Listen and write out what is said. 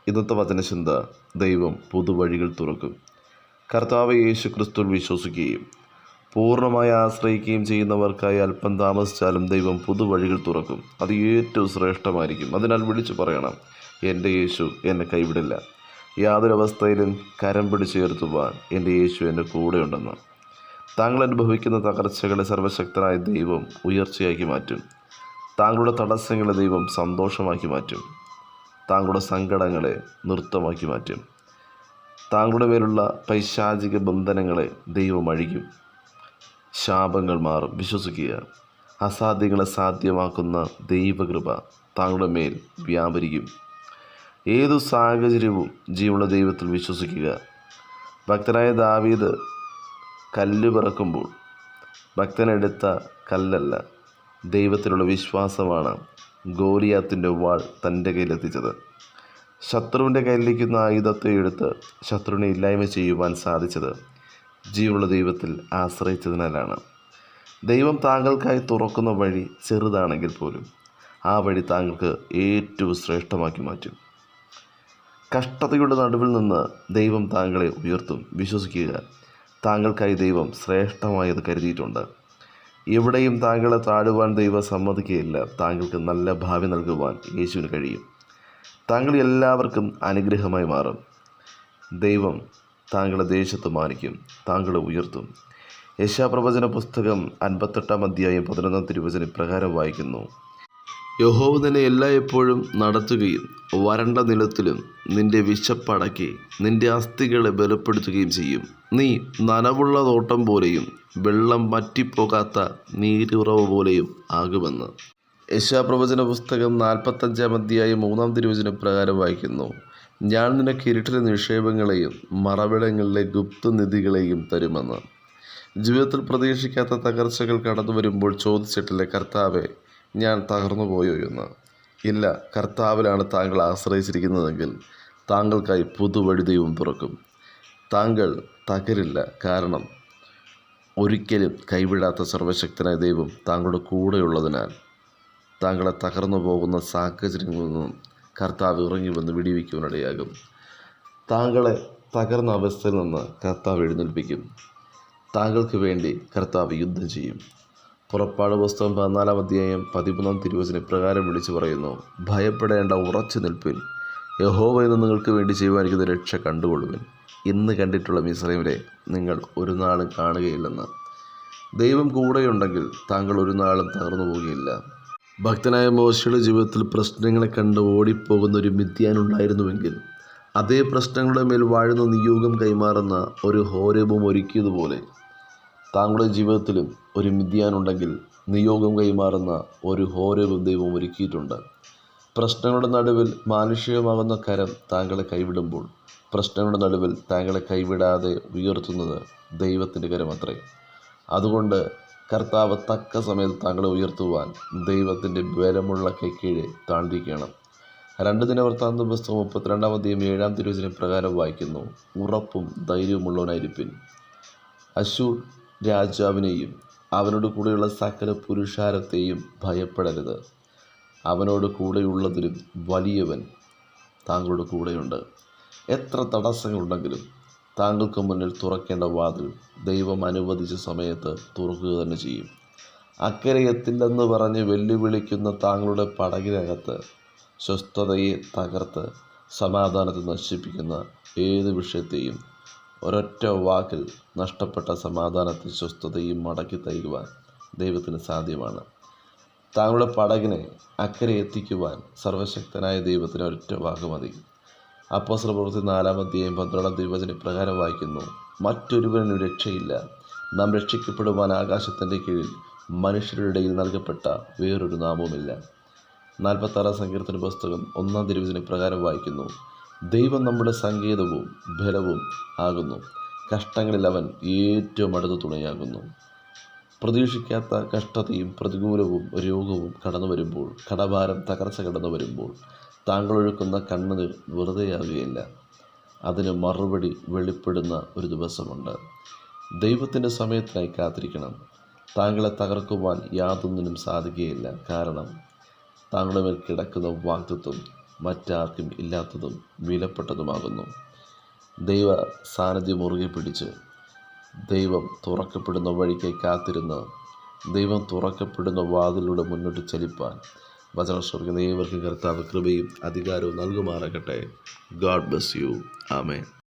ഇന്നത്തെ വചനചിന്ത: ദൈവം പുതുവഴികൾ തുറക്കും. കർത്താവ് യേശു ക്രിസ്തുവിൽ വിശ്വസിക്കുകയും പൂർണ്ണമായി ആശ്രയിക്കുകയും ചെയ്യുന്നവർക്കായി അല്പം താമസിച്ചാലും ദൈവം പുതുവഴികൾ തുറക്കും. അത് ഏറ്റവും ശ്രേഷ്ഠമായിരിക്കും. അതിനാൽ വിളിച്ചു പറയണം: എൻ്റെ യേശു എന്നെ കൈവിടില്ല. യാതൊരവസ്ഥയിലും കരം പിടിച്ചുയർത്തുവാൻ എൻ്റെ യേശു എൻ്റെ കൂടെയുണ്ടെന്ന്. താങ്കൾ അനുഭവിക്കുന്ന തകർച്ചകളെ സർവശക്തനായ ദൈവം ഉയർച്ചയാക്കി മാറ്റും. താങ്കളുടെ തടസ്സങ്ങളെ ദൈവം സന്തോഷമാക്കി മാറ്റും. താങ്കളുടെ സങ്കടങ്ങളെ നൃത്തമാക്കി മാറ്റും. താങ്കളുടെ മേലുള്ള പൈശാചിക ബന്ധനങ്ങളെ ദൈവം അഴിക്കും. ശാപങ്ങൾ മാറും. വിശ്വസിക്കുക. അസാധ്യങ്ങളെ സാധ്യമാക്കുന്ന ദൈവകൃപ താങ്കളുടെ മേൽ വ്യാപരിക്കും. ഏതു സാഹചര്യവും ജീവനുള്ള ദൈവത്തിൽ വിശ്വസിക്കുക. ഭക്തനായ ദാവീദ് കല്ല് പിറക്കുമ്പോൾ ഭക്തനെടുത്ത കല്ലല്ല, ദൈവത്തിലുള്ള വിശ്വാസമാണ് ഗോലിയാത്തിൻ്റെ വാൾ തൻ്റെ കയ്യിലെത്തിച്ചത്. ശത്രുവിൻ്റെ കയ്യിലിരിക്കുന്ന ആയുധത്തെ എടുത്ത് ശത്രുവിനെ ഇല്ലായ്മ ചെയ്യുവാൻ സാധിച്ചത് ജീവനുള്ള ദൈവത്തിൽ ആശ്രയിച്ചതിനാലാണ്. ദൈവം താങ്കൾക്കായി തുറക്കുന്ന വഴി ചെറുതാണെങ്കിൽ പോലും ആ വഴി താങ്കൾക്ക് ഏറ്റവും ശ്രേഷ്ഠമാക്കി മാറ്റും. കഷ്ടതയുടെ നടുവിൽ നിന്ന് ദൈവം താങ്കളെ ഉയർത്തും. വിശ്വസിക്കുക. താങ്കൾക്കായി ദൈവം ശ്രേഷ്ഠമായത് കരുതിയിട്ടുണ്ട്. എവിടെയും താങ്കളെ താഴുവാൻ ദൈവം സമ്മതിക്കുകയില്ല. താങ്കൾക്ക് നല്ല ഭാവി നൽകുവാൻ യേശുവിന് കഴിയും. താങ്കൾ എല്ലാവർക്കും അനുഗ്രഹമായി മാറും. ദൈവം താങ്കളെ ദേശത്ത് മാനിക്കും, താങ്കളെ ഉയർത്തും. യെശയ്യാപ്രവചന പുസ്തകം 58-ാം അധ്യായം 11-ാം തിരുവചനം ഇപ്രകാരം വായിക്കുന്നു: യഹോവ നിന്നെ എല്ലായ്പ്പോഴും നടത്തുകയും വരണ്ട നിലത്തിലും നിന്റെ വിശപ്പടക്കി നിന്റെ അസ്ഥികളെ ബലപ്പെടുത്തുകയും ചെയ്യും. നീ നനവുള്ള തോട്ടം പോലെയും വെള്ളം വറ്റിപ്പോകാത്ത നീരുറവ് പോലെയും ആകുമെന്ന്. യെശയ്യാപ്രവചന പുസ്തകം 45-ാം അധ്യായം 3-ാം തിരുവചനം പ്രകാരം വായിക്കുന്നു: ഞാൻ നിനക്ക് ഇരുട്ടിലെ നിക്ഷേപങ്ങളെയും മറവിടങ്ങളിലെ ഗുപ്തനിധികളെയും തരുമെന്ന്. ജീവിതത്തിൽ പ്രതീക്ഷിക്കാത്ത തകർച്ചകൾ കടന്നു വരുമ്പോൾ ചോദിച്ചിട്ടില്ല: കർത്താവേ, ഞാൻ തകർന്നു പോയോ എന്ന്. ഇല്ല, കർത്താവിലാണ് താങ്കൾ ആശ്രയിച്ചിരിക്കുന്നതെങ്കിൽ താങ്കൾക്കായി പുതുവഴി ദൈവം തുറക്കും. താങ്കൾ തകരില്ല. കാരണം ഒരിക്കലും കൈവിടാത്ത സർവശക്തനായ ദൈവം താങ്കളുടെ കൂടെയുള്ളതിനാൽ താങ്കളെ തകർന്നു പോകുന്ന സാഹചര്യങ്ങളിൽ നിന്നും കർത്താവ് ഇറങ്ങി വന്ന് വിടിവിക്കുവാനിടയാകും. താങ്കളെ തകർന്ന അവസ്ഥയിൽ നിന്ന് കർത്താവ് എഴുന്നേൽപ്പിക്കും. താങ്കൾക്ക് വേണ്ടി കർത്താവ് യുദ്ധം ചെയ്യും. പുറപ്പാട് പുസ്തകം 14-ാം അധ്യായം 13-ാം തിരുവചനം ഇപ്രകാരം വിളിച്ചു പറയുന്നു: ഭയപ്പെടേണ്ട, ഉറച്ചു നിൽപ്പിൻ. യഹോവ എന്ന് നിങ്ങൾക്ക് വേണ്ടി ചെയ്യുവാനിരിക്കുന്ന രക്ഷ കണ്ടുകൊള്ളുവിൻ. ഇന്ന് കണ്ടിട്ടുള്ള മിസ്രയീമിനെ നിങ്ങൾ ഒരു നാളും കാണുകയില്ലെന്ന്. ദൈവം കൂടെയുണ്ടെങ്കിൽ താങ്കൾ ഒരു നാളും തകർന്നു പോവുകയില്ല. ഭക്തനായ മോശയുടെ ജീവിതത്തിൽ പ്രശ്നങ്ങളെ കണ്ട് ഓടിപ്പോകുന്ന ഒരു മിദ്യാനുണ്ടായിരുന്നുവെങ്കിൽ അതേ പ്രശ്നങ്ങളുടെ മേൽ വാഴുന്ന നിയോഗം കൈമാറുന്ന ഒരു ഹോരേബും ഒരുക്കിയതുപോലെ താങ്കളുടെ ജീവിതത്തിലും ഒരു മിദ്യാനുണ്ടെങ്കിൽ നിയോഗം കൈമാറുന്ന ഒരു ഹോരേബും ദൈവം ഒരുക്കിയിട്ടുണ്ട്. പ്രശ്നങ്ങളുടെ നടുവിൽ മാനുഷികമാകുന്ന കരം താങ്കളെ കൈവിടുമ്പോൾ പ്രശ്നങ്ങളുടെ നടുവിൽ താങ്കളെ കൈവിടാതെ ഉയർത്തുന്നത് ദൈവത്തിൻ്റെ കരമത്രേ. അതുകൊണ്ട് കർത്താവ് തക്ക സമയത്ത് താങ്കളെ ഉയർത്തുവാൻ ദൈവത്തിൻ്റെ ബലമുള്ള കൈക്കീഴെ താഴ്ന്നിരിക്കണം. 2 ദിനവൃത്താന്ത പുസ്തകം 32-ാം അധ്യായം 7-ാം തിരുവചനം പ്രകാരം വായിക്കുന്നു: ഉറപ്പും ധൈര്യമുള്ളവനായിരിപ്പിൻ. അശ്ശൂർ രാജാവിനെയും അവനോട് കൂടെയുള്ള സകല പുരുഷാരത്തെയും ഭയപ്പെടരുത്. അവനോട് കൂടെയുള്ളതിലും വലിയവൻ താങ്കളുടെ കൂടെയുണ്ട്. എത്ര തടസ്സങ്ങളുണ്ടെങ്കിലും താങ്കൾക്ക് മുന്നിൽ തുറക്കേണ്ട വാതിൽ ദൈവം അനുവദിച്ച സമയത്ത് തുറക്കുക തന്നെ ചെയ്യും. അക്കരെ എത്തില്ലെന്ന് പറഞ്ഞ് വെല്ലുവിളിക്കുന്ന താങ്കളുടെ പടകിനകത്ത് സ്വസ്ഥതയെ തകർത്ത് സമാധാനത്തെ നശിപ്പിക്കുന്ന ഏത് വിഷയത്തെയും ഒരൊറ്റ വാക്കിൽ നഷ്ടപ്പെട്ട സമാധാനത്തെ സ്വസ്ഥതയും മടക്കി തരുവാൻ ദൈവത്തിന് സാധ്യമാണ്. താങ്കളുടെ പടകിനെ അക്കരെ എത്തിക്കുവാൻ സർവശക്തനായ ദൈവത്തിന് ഒരൊറ്റ വാക്ക് മതി. അപ്പോസ്തലപ്രവൃത്തി 4-ാം അധ്യായം 12-ാം തിരുവചനം ഇപ്രകാരം വായിക്കുന്നു: മറ്റൊരുവനും രക്ഷയില്ല. നാം രക്ഷിക്കപ്പെടുവാൻ ആകാശത്തിൻ്റെ കീഴിൽ മനുഷ്യരുടെ ഇടയിൽ നൽകപ്പെട്ട വേറൊരു നാമവുമില്ല. 46-ാം സങ്കീർത്തന പുസ്തകം 1-ാം തിരുവചനം ഇപ്രകാരം വായിക്കുന്നു: ദൈവം നമ്മുടെ സങ്കേതവും ബലവും ആകുന്നു. കഷ്ടങ്ങളിൽ അവൻ ഏറ്റവും അടുത്ത തുണയാകുന്നു. പ്രതീക്ഷിക്കാത്ത കഷ്ടതയും പ്രതികൂലവും രോഗവും കടന്നു വരുമ്പോൾ, കടഭാരം തകർച്ച കടന്നു വരുമ്പോൾ താങ്കൾ ഒഴുക്കുന്ന കണ്ണുനീർ വെറുതെയാകുകയില്ല. അതിന് മറുപടി വെളിപ്പെടുന്ന ഒരു ദിവസമുണ്ട്. ദൈവത്തിൻ്റെ സമയത്തിനായി കാത്തിരിക്കണം. താങ്കളെ തകർക്കുവാൻ യാതൊന്നിനും സാധിക്കുകയില്ല. കാരണം താങ്കളുടെ മേൽ കിടക്കുന്ന വാഗ്ദത്തം മറ്റാർക്കും ഇല്ലാത്തതും വിലപ്പെട്ടതുമാകുന്നു. ദൈവ സാന്നിധ്യം മുറുകെ പിടിച്ച് ദൈവം തുറക്കപ്പെടുന്ന വഴിക്കായി കാത്തിരുന്ന് ദൈവം തുറക്കപ്പെടുന്ന വാതിലൂടെ മുന്നോട്ട് ചലിപ്പാൻ വചനം ശ്രമിക്കുന്ന ഏവർക്കും കർത്താവ് കൃപയും അധികാരവും നൽകുമാറാകട്ടെ. God bless you. ആമേൻ.